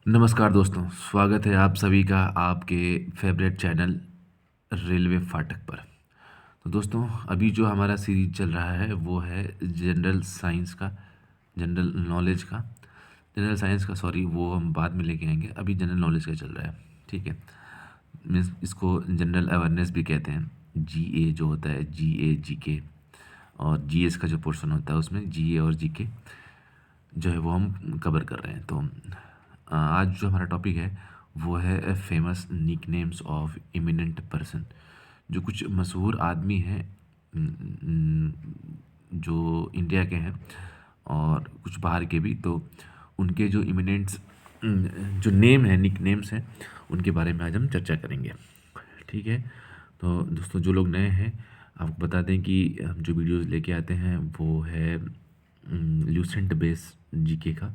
नमस्कार दोस्तों, स्वागत है आप सभी का आपके फेवरेट चैनल रेलवे फाटक पर। तो दोस्तों, अभी जो हमारा सीरीज चल रहा है वो है जनरल साइंस का, जनरल नॉलेज का। जनरल साइंस का सॉरी, वो हम बाद में लेके आएंगे। अभी जनरल नॉलेज का चल रहा है, ठीक है। मीन्स इसको जनरल अवेयरनेस भी कहते हैं। जीए जो होता है, जीए जीके, और जीएस का जो पोर्शन होता है उसमें जीए और जीके जो है वो हम कवर कर रहे हैं। तो आज जो हमारा टॉपिक है वो है famous nicknames of eminent person. जो कुछ मशहूर आदमी हैं जो इंडिया के हैं और कुछ बाहर के भी, तो उनके जो इमिनेंट्स जो नेम है, निक नेम्स हैं, उनके बारे में आज हम चर्चा करेंगे, ठीक है। तो दोस्तों, जो लोग नए हैं आपको बता दें कि हम जो वीडियोस लेके आते हैं वो है ल्यूसेंट बेस जीके का।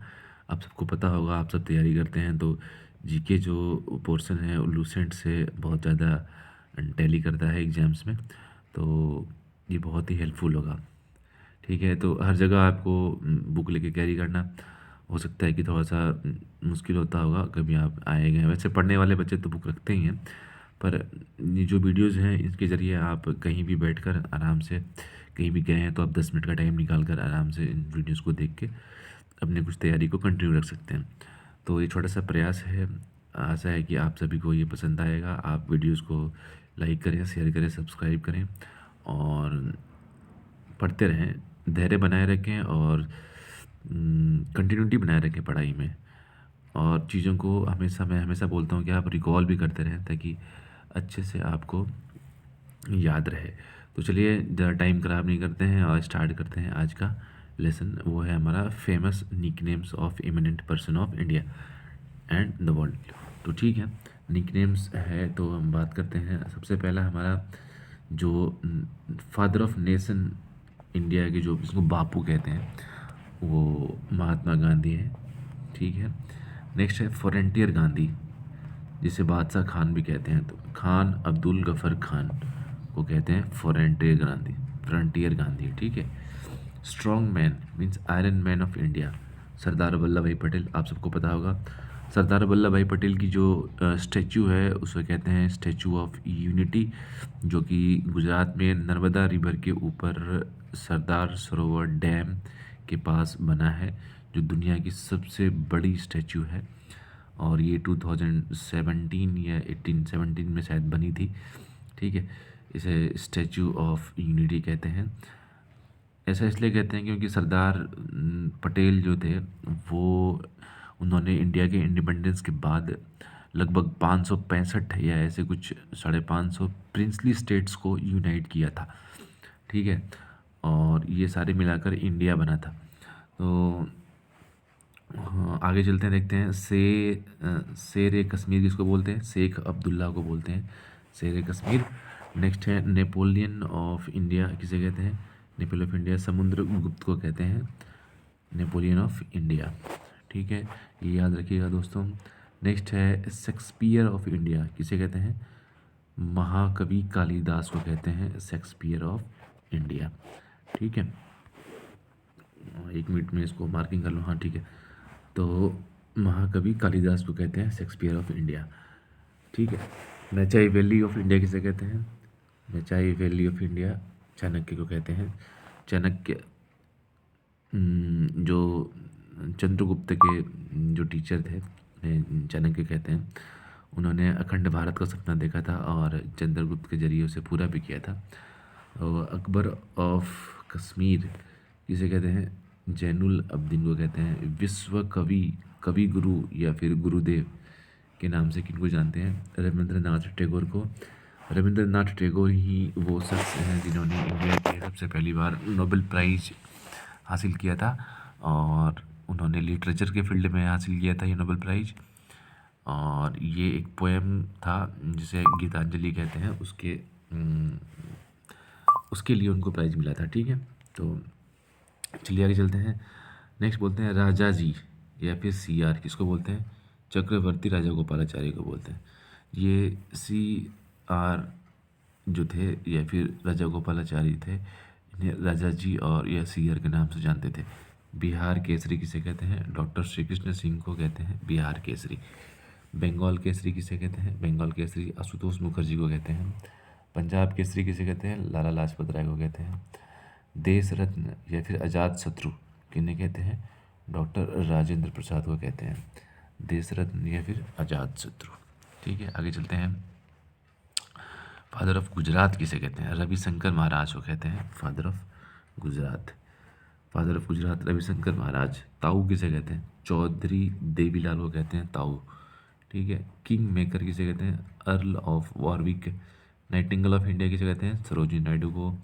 आप सबको पता होगा, आप सब तैयारी करते हैं तो जीके जो पोर्शन है वो लूसेंट से बहुत ज़्यादा टैली करता है एग्ज़ाम्स में। तो ये बहुत ही हेल्पफुल होगा, ठीक है। तो हर जगह आपको बुक लेके कैरी करना हो सकता है कि थोड़ा सा मुश्किल होता होगा, कभी आप आए गए। वैसे पढ़ने वाले बच्चे तो बुक रखते ही हैं, पर ये जो वीडियोज़ हैं इसके ज़रिए आप कहीं भी बैठकर आराम से, कहीं भी गए हैं तो आप 10 मिनट का टाइम निकाल कर आराम से इन वीडियोज़ को देख के अपने कुछ तैयारी को कंटिन्यू रख सकते हैं। तो ये छोटा सा प्रयास है, आशा है कि आप सभी को ये पसंद आएगा। आप वीडियोज़ को लाइक करें, शेयर करें, सब्सक्राइब करें और पढ़ते रहें, धैर्य बनाए रखें और कंटिन्यूटी बनाए रखें पढ़ाई में। और चीज़ों को हमेशा, मैं हमेशा बोलता हूँ कि आप रिकॉल भी करते रहें ताकि अच्छे से आपको याद रहे। तो चलिए ज़्यादा टाइम ख़राब नहीं करते हैं और स्टार्ट करते हैं आज का लेसन। वो है हमारा famous nicknames of eminent person of India and the world. तो ठीक है, निकनेम्स है तो हम बात करते हैं। सबसे पहला हमारा जो फादर ऑफ नेशन इंडिया के, जो जिसको बापू कहते हैं, वो महात्मा गांधी है, ठीक है। नेक्स्ट है फ्रंटियर गांधी, जिसे बादशाह खान भी कहते हैं। तो खान अब्दुल गफ़र खान को कहते हैं फ्रंटियर गांधी, फ्रंटियर गांधी, ठीक है। Strong man means iron man of India, Sardar Vallabh Bhai Patel. आप सबको पता होगा सरदार वल्लभ भाई पटेल की जो स्टैचू है उसे कहते हैं स्टैचू ऑफ यूनिटी, जो कि गुजरात में नर्मदा रिवर के ऊपर सरदार सरोवर डैम के पास बना है, जो दुनिया की सबसे बड़ी स्टैचू है। और ये 2017 या 1817 में शायद बनी थी, ठीक है। इसे स्टैचू ऑफ यूनिटी कहते हैं। ऐसा इसलिए कहते हैं क्योंकि सरदार पटेल जो थे वो, उन्होंने इंडिया के इंडिपेंडेंस के बाद लगभग 565 या ऐसे कुछ 550 प्रिंसली स्टेट्स को यूनाइट किया था, ठीक है। और ये सारे मिलाकर इंडिया बना था। तो हाँ, आगे चलते हैं, देखते हैं शेर ए कश्मीर किसको बोलते हैं? शेख अब्दुल्ला को बोलते हैं शेर ए कश्मीर। नेक्स्ट है नेपोलियन ऑफ इंडिया किसे कहते हैं? नेपोलियन ऑफ इंडिया समुद्रगुप्त को कहते हैं नेपोलियन ऑफ इंडिया, ठीक है। ये याद रखिएगा दोस्तों। नेक्स्ट है शेक्सपियर ऑफ इंडिया किसे कहते हैं? महाकवि कालिदास को कहते हैं शेक्सपियर ऑफ इंडिया, ठीक है। 1 मिनट में इसको मार्किंग कर लो, हाँ ठीक है। तो महाकवि कालिदास को कहते हैं शेक्सपियर ऑफ इंडिया, ठीक है। मैचाई वैली ऑफ इंडिया किसे कहते हैं? मैचाई वैली ऑफ इंडिया चाणक्य को कहते हैं। चाणक्य जो चंद्रगुप्त के जो टीचर थे, उन्हें चाणक्य कहते हैं। उन्होंने अखंड भारत का सपना देखा था और चंद्रगुप्त के जरिए उसे पूरा भी किया था। और अकबर ऑफ कश्मीर किसे कहते हैं? जैनुल अब्दीन को कहते हैं। विश्व कवि, कवि गुरु या फिर गुरुदेव के नाम से किनको जानते हैं? रविंद्रनाथ टैगोर को। रविंद्रनाथ टैगोर ही वो शख्स हैं जिन्होंने इंडिया के सबसे पहली बार नोबेल प्राइज़ हासिल किया था, और उन्होंने लिटरेचर के फील्ड में हासिल किया था ये नोबेल प्राइज़। और ये एक पोएम था जिसे गीतांजलि कहते हैं, उसके लिए उनको प्राइज़ मिला था, ठीक है। तो चलिए आगे चलते हैं। नेक्स्ट बोलते हैं राजा जी या फिर सीआर किसको बोलते हैं? चक्रवर्ती राजा गोपालाचारी को बोलते हैं। ये सीआर जो थे या फिर राजा गोपालाचारी थे, इन्हें राजा जी और या सीआर के नाम से जानते थे। बिहार केसरी किसे कहते हैं? डॉक्टर श्री कृष्ण सिंह को कहते हैं बिहार केसरी। बंगाल केसरी किसे कहते हैं? बंगाल केसरी आशुतोष मुखर्जी को कहते हैं। पंजाब केसरी किसे कहते हैं? लाला लाजपत राय को कहते हैं। देश रत्न या फिर अजात शत्रु किन्हें कहते हैं? डॉक्टर राजेंद्र प्रसाद को कहते हैं। देश रत्न या फिर अजात शत्रु। ठीक है, आगे चलते हैं। फादर ऑफ गुजरात किसे कहते हैं? रविशंकर महाराज को कहते हैं father of Gujarat. Father of Gujarat Ravishankar Maharaj. ताऊ किसे कहते हैं? चौधरी देवीलाल को कहते हैं ताऊ। ठीक है, किंग मेकर किसे कहते हैं? Earl of Warwick. Nightingale of India किसे कहते हैं? सरोजिनी नायडू को।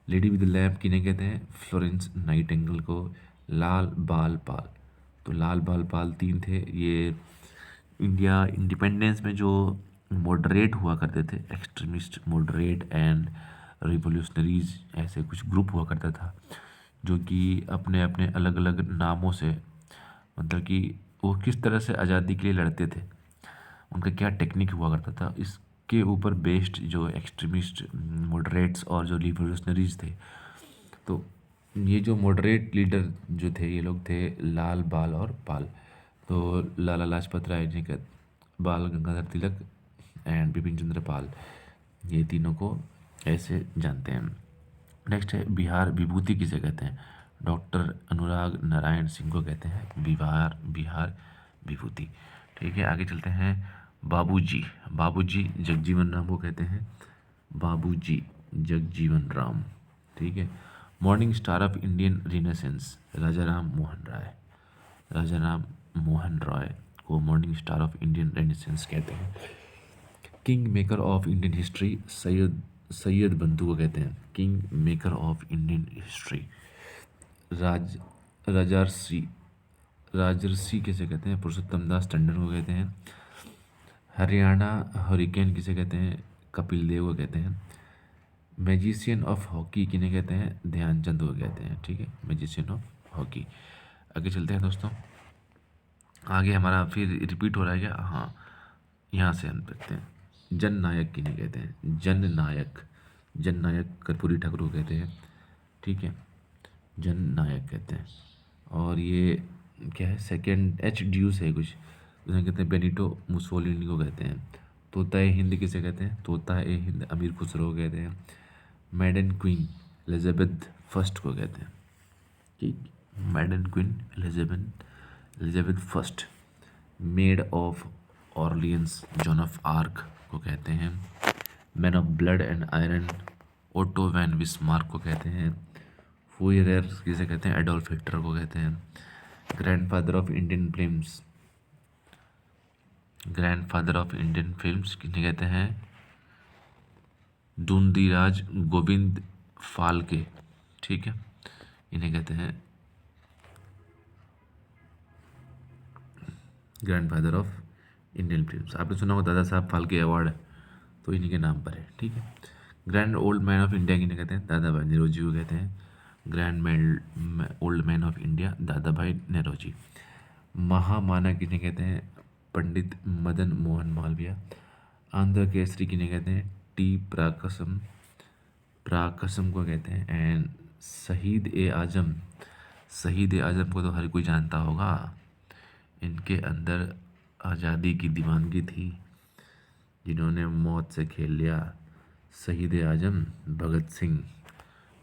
लेडी विद लैम्प किन्हें कहते हैं? फ्लोरेंस नाइटिंगेल को। लाल बाल पाल, तो लाल बाल पाल तीन थे, ये इंडिया इंडिपेंडेंस में जो मॉडरेट हुआ करते थे, एक्सट्रीमिस्ट मॉडरेट एंड रिवोल्यूशनरीज ऐसे कुछ ग्रुप हुआ करता था, जो कि अपने अपने अलग अलग नामों से, मतलब कि वो किस तरह से आज़ादी के लिए लड़ते थे, उनका क्या टेक्निक हुआ करता था, इसके ऊपर बेस्ड जो एक्सट्रीमिस्ट मॉडरेट्स और जो रिवोल्यूशनरीज थे। तो ये जो मॉडरेट लीडर जो थे, ये लोग थे लाल बाल और पाल। तो लाला लाजपत राय जी का, बाल गंगाधर तिलक एंड बिपिन चंद्र पाल, ये तीनों को ऐसे जानते हैं। नेक्स्ट है बिहार विभूति किसे कहते हैं? डॉक्टर अनुराग नारायण सिंह को कहते हैं बिहार विभूति। ठीक है, आगे चलते हैं। बाबूजी, बाबूजी जगजीवन राम को कहते हैं बाबूजी जगजीवन राम। ठीक है, morning star of Indian renaissance Raja Ram Mohan Rai. Raja Ram Mohan Roy को morning star of Indian renaissance कहते हैं। King maker of Indian history Syed बंधु को कहते हैं king maker of Indian history. Rajarshi Rajarshi किसे कहते हैं? पुरुषोत्तम दास टंडन को कहते हैं। हरियाणा हरिकेन किसे कहते हैं? कपिल देव को कहते हैं। मैजिशियन ऑफ हॉकी किन्हें कहते हैं? ध्यानचंद को कहते हैं। ठीक है, मैजिशियन ऑफ हॉकी। आगे चलते हैं दोस्तों। आगे हमारा फिर रिपीट हो रहा है क्या? हाँ, यहाँ से हम देखते हैं। जन नायक किन्हें कहते हैं? जन नायक कर्पूरी ठाकुर को कहते हैं। ठीक है, जन नायक कहते हैं। और ये क्या है? सेकेंड एच ड्यूस है कुछ, उन्हें कहते हैं बेनिटो मुसोलिनी को कहते हैं। तोता ए हिंद किसे कहते हैं? तोता ए हिंद अमीर खुसरो को कहते हैं। मैडन क्वीन एलिजाबेथ फर्स्ट को कहते हैं। ठीक, maiden queen Elizabeth first. Maid of Orleans Joan of Arc को कहते हैं। Man of blood and iron Otto von Bismarck को कहते हैं। फुइरेर किसे कहते हैं? एडोल्फ हिटलर को कहते हैं। ग्रैंडफादर ऑफ इंडियन फिल्म्स किन्हें कहते हैं? दूंदीराज गोविंद फाल्के। ठीक है, इन्हें कहते हैं ग्रैंडफादर ऑफ इंडियन फिल्म्स। आपने सुना होगा दादा साहब फाल्के अवार्ड, तो इन्हीं के नाम पर है। ठीक है, grand old man of India किन्हें कहते हैं? दादा भाई नेहरू जी को कहते हैं। Grand old man of India दादा भाई नेहरू। महामाना किन्हें कहते हैं? पंडित मदन मोहन मालवीय। आंध्र केसरी किन्हें कहते हैं? टी प्राकसम को कहते हैं। एंड शहीद ए आजम को तो हर कोई जानता होगा, इनके अंदर आज़ादी की दीवानगी थी, जिन्होंने मौत से खेल लिया। शहीद आजम भगत सिंह।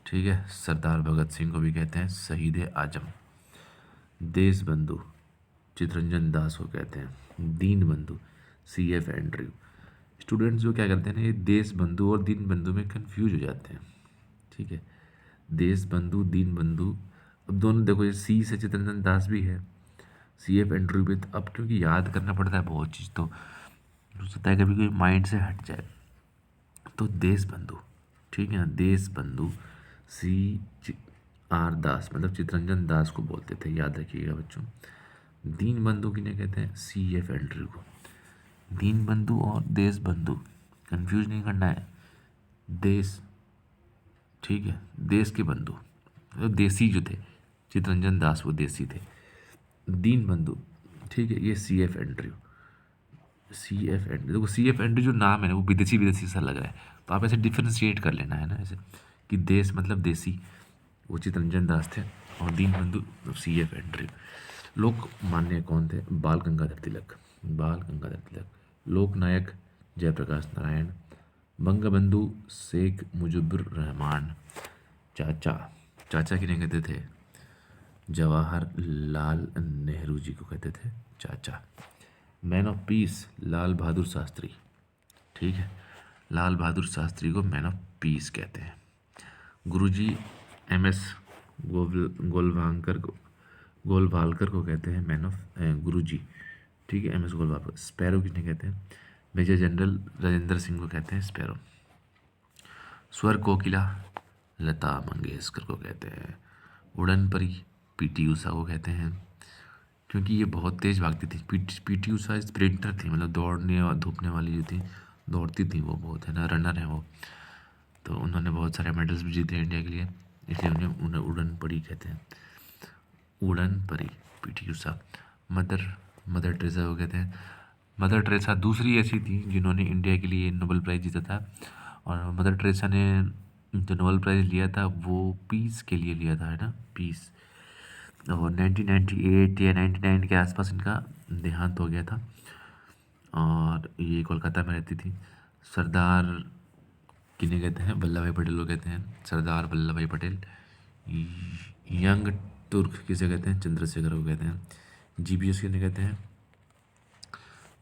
ठीक है, सरदार भगत सिंह को भी कहते हैं शहीद आजम। देश बंधु चितरंजन दास को कहते हैं। दीन बंधु CF एंड्रयू। स्टूडेंट्स जो क्या करते हैं ना, ये देश बंधु और दीन बंधु में कंफ्यूज हो जाते हैं। ठीक है, देश बंधु दीन बंधु, अब दोनों देखो, ये C से चितरंजन दास भी है, CF एंड्रयू भी। अब क्योंकि याद करना पड़ता है बहुत चीज़, तो हो सकता है कभी कोई माइंड से हट जाए। तो देश बंधु, ठीक है, देश बंधु CR दास, मतलब चितरंजन दास को बोलते थे, याद रखिएगा बच्चों। दीन बंधु किन्हें कहते हैं? CF एंड्रयू को। दीन बंधु और देश बंधु कंफ्यूज नहीं करना है। देश, ठीक है, देश के बंधु, तो देसी जो थे चितरंजन दास, वो देसी थे। दीन बंधु, ठीक है, ये CF एंड्रयू। देखो CF एंड्रयू जो नाम है ना, वो विदेशी सा लग रहा है, तो आप ऐसे डिफ्रेंशिएट कर लेना है ना, ऐसे कि देश मतलब देसी, वो चितरंजन दास थे, और दीनबंधु CF एंड्रयू। लोकमान्य कौन थे? बाल गंगाधर तिलक, बाल गंगाधर तिलक। लोकनायक जयप्रकाश नारायण। बंगबंधु शेख मुजीबुर रहमान। चाचा, चाचा किन्हें कहते थे? जवाहरलाल नेहरू जी को कहते थे चाचा। Man of peace Lal Bahadur Shastri, ठीक है, लाल बहादुर शास्त्री को मैन ऑफ पीस कहते हैं। गुरुजी MS गोलवालकर को कहते हैं मैन ऑफ गुरुजी, ठीक है, MS गोलवालकर। स्पैरो किन्हें कहते हैं? मेजर जनरल राजेंद्र सिंह को कहते हैं स्पैरो। स्वर कोकिला लता मंगेशकर को कहते हैं। उड़न परी PT उषा को कहते हैं, क्योंकि ये बहुत तेज़ भागती थी। PT उषा स्प्रिंटर थी, मतलब दौड़ने और धूपने वाली जो थी, दौड़ती थी वो बहुत, है ना, रनर है वो। तो उन्होंने बहुत सारे मेडल्स भी जीते इंडिया के लिए, इसलिए उन्हें उड़न परी कहते हैं। उड़न परी PT उषा। मदर टेरेसा को कहते हैं। मदर टेरेसा दूसरी ऐसी थी जिन्होंने इंडिया के लिए नोबेल प्राइज़ जीता था। और मदर टेरेसा ने जो नोबेल प्राइज़ लिया था वो पीस के लिए लिया था, है ना, पीस। और 1998 या 99 के आसपास इनका देहांत हो गया था। और ये कोलकाता में रहती थी। सरदार किन्हें कहते हैं? वल्लभ भाई पटेल को कहते हैं सरदार वल्लभ भाई पटेल। यंग तुर्क किसे कहते हैं? चंद्रशेखर को कहते हैं। GBS किन्हें कहते हैं?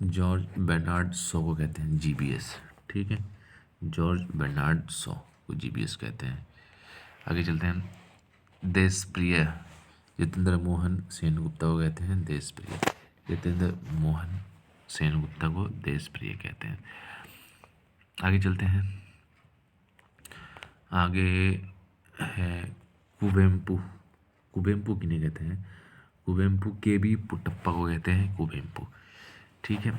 जॉर्ज बर्नार्ड शॉ को कहते हैं GBS, ठीक है, जॉर्ज बर्नार्ड शॉ को GBS कहते हैं। आगे चलते हैं। देश प्रिय जितेंद्र मोहन सेनगुप्ता को कहते हैं देश प्रिय। जितेंद्र मोहन सेनगुप्ता को देश प्रिय कहते हैं। आगे चलते हैं। आगे है कुवेम्पु। कुवेम्पु किन्हें कहते हैं? कुवेम्पु KB पुट्टप्पा को कहते हैं कुवेम्पु, ठीक है।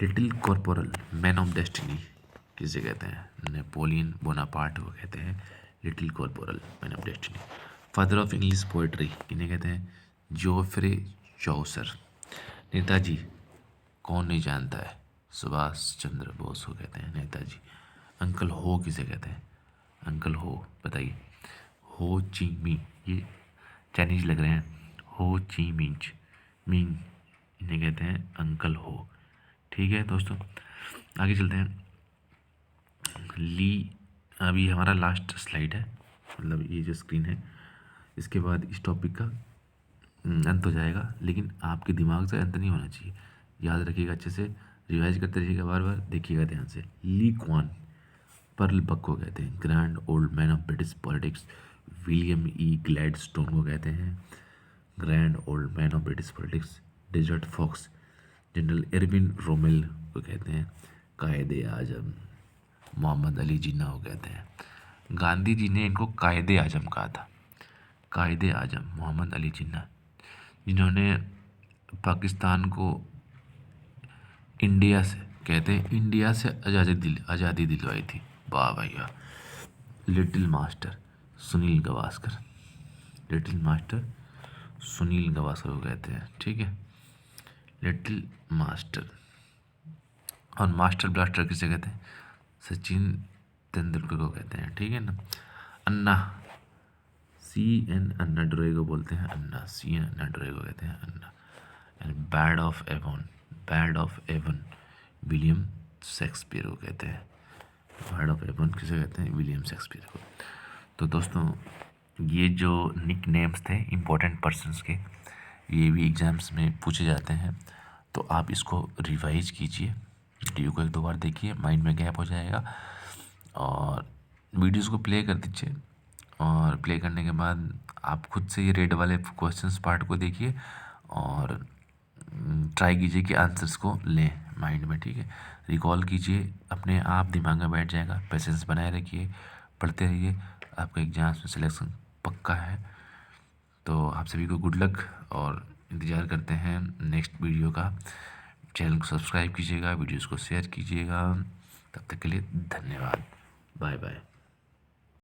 Little corporal man of destiny किसे कहते हैं? नेपोलियन बोनापार्ट को कहते हैं little corporal man of destiny. Father of English poetry किन्हें कहते हैं? जोफ्रे चौसर। नेताजी कौन नहीं जानता है? सुभाष चंद्र बोस को कहते हैं नेताजी। अंकल हो किसे कहते हैं? अंकल हो बताइए। हो ची मिंग, ये चाइनीज लग रहे हैं। हो ची मिंग इन्हें कहते हैं अंकल हो, ठीक है दोस्तों। आगे चलते हैं। ली, अभी हमारा लास्ट स्लाइड है, मतलब ये जो स्क्रीन है, इसके बाद इस टॉपिक का अंत हो जाएगा, लेकिन आपके दिमाग से अंत नहीं होना चाहिए। याद रखिएगा, अच्छे से रिवाइज करते रहिएगा, बार बार देखिएगा ध्यान से। ली क्वान पर्ल बक को कहते हैं grand old man of British politics. William Gladstone को कहते हैं grand old man of British politics. Desert fox general Erwin Rommel को कहते हैं कायदे आजम। मोहम्मद अली जिन्ना को कहते हैं, गांधी जी ने इनको कायदे आजम कहा था, कायदे आजम मोहम्मद अली जिन्ना, जिन्होंने पाकिस्तान को इंडिया से, कहते हैं इंडिया से आज़ादी दिलवाई थी। वाह भाई वाह। Little master Sunil Gavaskar, little master Sunil Gavaskar को कहते हैं, ठीक है, लिटिल मास्टर। और मास्टर ब्लास्टर किसे कहते हैं? सचिन तेंदुलकर को कहते हैं, ठीक है ना। अन्ना CN अन्ना डुरई को बोलते हैं अन्ना, CN अन्ना डुरई को कहते हैं Anna. And bard of Avon William Shakespeare को कहते हैं। बैड ऑफ एवन किसे कहते हैं? विलियम शेक्सपियर को। तो दोस्तों ये जो निक नेम्स थे इम्पोर्टेंट पर्सन्स के, ये भी एग्ज़ाम्स में पूछे जाते हैं, तो आप इसको रिवाइज कीजिए, वीडियो को 1-2 बार देखिए, माइंड में गैप हो जाएगा। और वीडियोस को प्ले कर दीजिए, और प्ले करने के बाद आप खुद से ये रेड वाले क्वेश्चंस पार्ट को देखिए और ट्राई कीजिए कि आंसर्स को लें माइंड में, ठीक है, रिकॉल कीजिए, अपने आप दिमाग में बैठ जाएगा। पेशेंस बनाए रखिए, पढ़ते रहिए, आपका एग्जाम्स में सिलेक्शन पक्का है। तो आप सभी को गुड लक, और इंतज़ार करते हैं नेक्स्ट वीडियो का। चैनल को सब्सक्राइब कीजिएगा, वीडियोस को शेयर कीजिएगा। तब तक के लिए धन्यवाद, बाय बाय।